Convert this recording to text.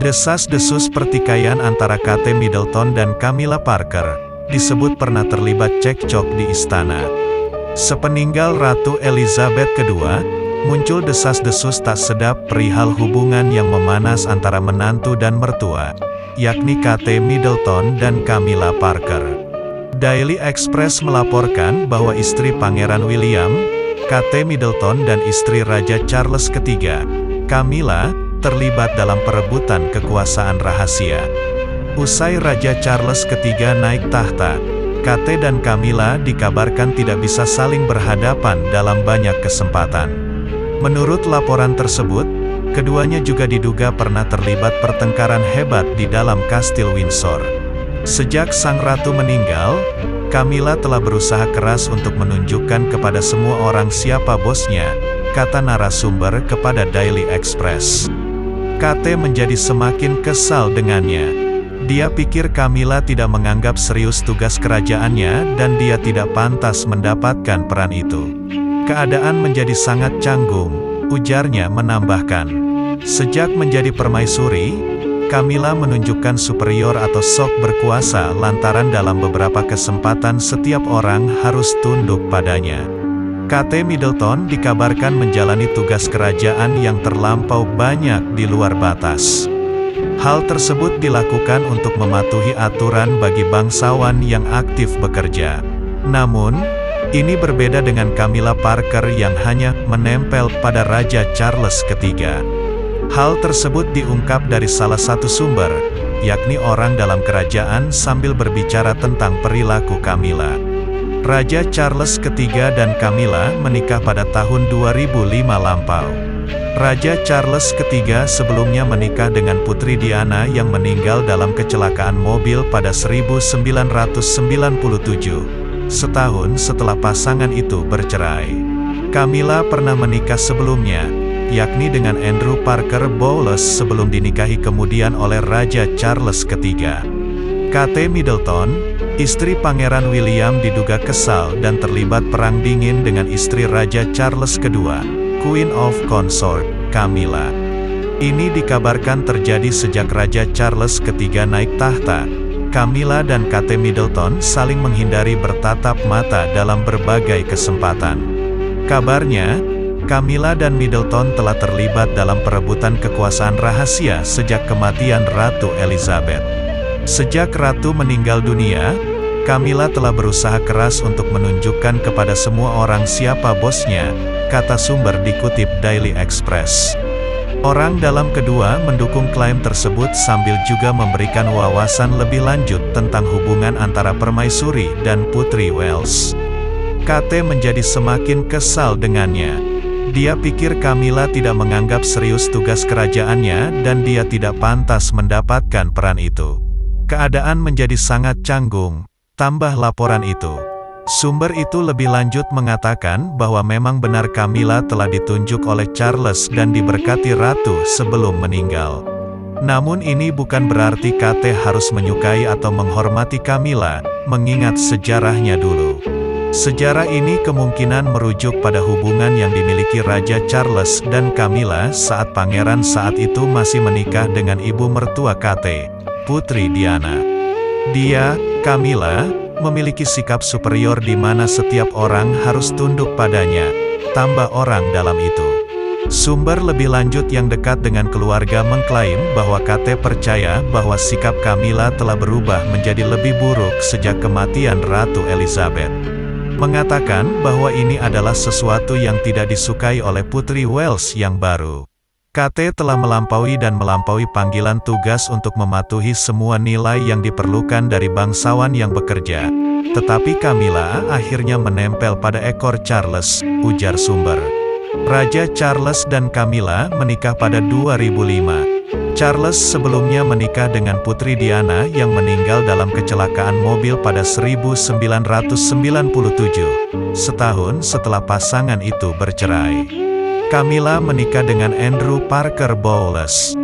Desas-desus pertikaian antara Kate Middleton dan Camilla Parker disebut pernah terlibat cekcok di istana. Sepeninggal Ratu Elizabeth II, muncul desas-desus tak sedap perihal hubungan yang memanas antara menantu dan mertua, yakni Kate Middleton dan Camilla Parker. Daily Express melaporkan bahwa istri Pangeran William, Kate Middleton dan istri Raja Charles III, Camilla, terlibat dalam perebutan kekuasaan rahasia. Usai Raja Charles III naik tahta, Kate dan Camilla dikabarkan tidak bisa saling berhadapan dalam banyak kesempatan. Menurut laporan tersebut, keduanya juga diduga pernah terlibat pertengkaran hebat di dalam Kastil Windsor. Sejak sang ratu meninggal, Camilla telah berusaha keras untuk menunjukkan kepada semua orang siapa bosnya, kata narasumber kepada Daily Express. Kate menjadi semakin kesal dengannya. Dia pikir Camilla tidak menganggap serius tugas kerajaannya dan dia tidak pantas mendapatkan peran itu. Keadaan menjadi sangat canggung, ujarnya menambahkan. Sejak menjadi permaisuri, Camilla menunjukkan superior atau sok berkuasa lantaran dalam beberapa kesempatan setiap orang harus tunduk padanya. Kate Middleton dikabarkan menjalani tugas kerajaan yang terlampau banyak di luar batas. Hal tersebut dilakukan untuk mematuhi aturan bagi bangsawan yang aktif bekerja. Namun, ini berbeda dengan Camilla Parker yang hanya menempel pada Raja Charles III. Hal tersebut diungkap dari salah satu sumber, yakni orang dalam kerajaan sambil berbicara tentang perilaku Camilla. Raja Charles III dan Camilla menikah pada tahun 2005 lampau. Raja Charles III sebelumnya menikah dengan Putri Diana yang meninggal dalam kecelakaan mobil pada 1997, setahun setelah pasangan itu bercerai. Camilla pernah menikah sebelumnya, yakni dengan Andrew Parker Bowles sebelum dinikahi kemudian oleh Raja Charles III. Kate Middleton, istri Pangeran William diduga kesal dan terlibat perang dingin dengan istri Raja Charles II, Queen of Consort, Camilla. Ini dikabarkan terjadi sejak Raja Charles III naik tahta. Camilla dan Kate Middleton saling menghindari bertatap mata dalam berbagai kesempatan. Kabarnya, Camilla dan Middleton telah terlibat dalam perebutan kekuasaan rahasia sejak kematian Ratu Elizabeth. Sejak Ratu meninggal dunia, Camilla telah berusaha keras untuk menunjukkan kepada semua orang siapa bosnya, kata sumber dikutip Daily Express. Orang dalam kedua mendukung klaim tersebut sambil juga memberikan wawasan lebih lanjut tentang hubungan antara permaisuri dan Putri Wales. Kate menjadi semakin kesal dengannya. Dia pikir Camilla tidak menganggap serius tugas kerajaannya dan dia tidak pantas mendapatkan peran itu. Keadaan menjadi sangat canggung, tambah laporan itu. Sumber itu lebih lanjut mengatakan bahwa memang benar Camilla telah ditunjuk oleh Charles dan diberkati ratu sebelum meninggal. Namun ini bukan berarti Kate harus menyukai atau menghormati Camilla, mengingat sejarahnya dulu. Sejarah ini kemungkinan merujuk pada hubungan yang dimiliki Raja Charles dan Camilla saat pangeran saat itu masih menikah dengan ibu mertua Kate, Putri Diana. Dia, Camilla, memiliki sikap superior di mana setiap orang harus tunduk padanya, tambah orang dalam itu. Sumber lebih lanjut yang dekat dengan keluarga mengklaim bahwa Kate percaya bahwa sikap Camilla telah berubah menjadi lebih buruk sejak kematian Ratu Elizabeth. Mengatakan bahwa ini adalah sesuatu yang tidak disukai oleh Putri Wales yang baru. Kate telah melampaui panggilan tugas untuk mematuhi semua nilai yang diperlukan dari bangsawan yang bekerja. Tetapi Camilla akhirnya menempel pada ekor Charles, ujar sumber. Raja Charles dan Camilla menikah pada 2005. Charles sebelumnya menikah dengan Putri Diana yang meninggal dalam kecelakaan mobil pada 1997, setahun setelah pasangan itu bercerai. Camilla menikah dengan Andrew Parker Bowles.